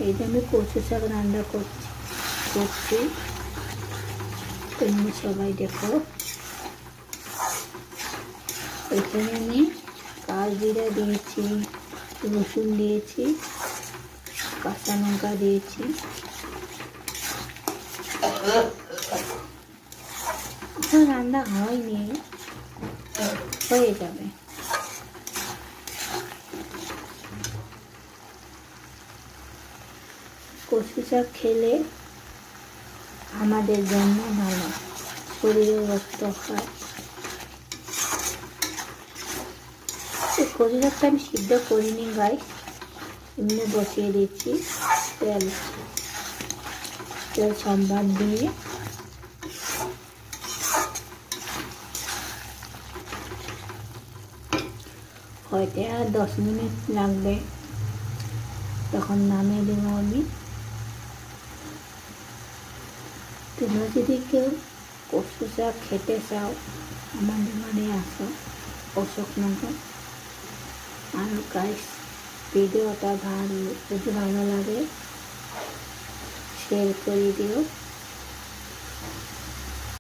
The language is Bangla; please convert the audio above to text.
এই যে আমি কচু শাক রান্না করছি তোমরা সবাই দেখো। এখানে আমি কালজিরা দিয়েছি, রসুন দিয়েছি, কাঁচা লঙ্কা দিয়েছি। এখন রান্না হয়নি, হয়ে যাবে। কচু শাক খেলে আমাদের জন্য ভালো, শরীরে রক্ত হয়। কচু শাকটা আমি সিদ্ধ করিনি গাইস, এমনি বসিয়ে দিচ্ছি। তেল সম্বাদ দিয়ে হয়তো আর 10 মিনিট লাগবে, তখন নামিয়ে দেব আমি। তোমরা যদি কেউ কচু শাক খেতে চাও আমাদের বাড়ি আসো, অশোকনগর। আর গাইস ভিডিওটা যদি ভালো লাগে শেয়ার করে দিও।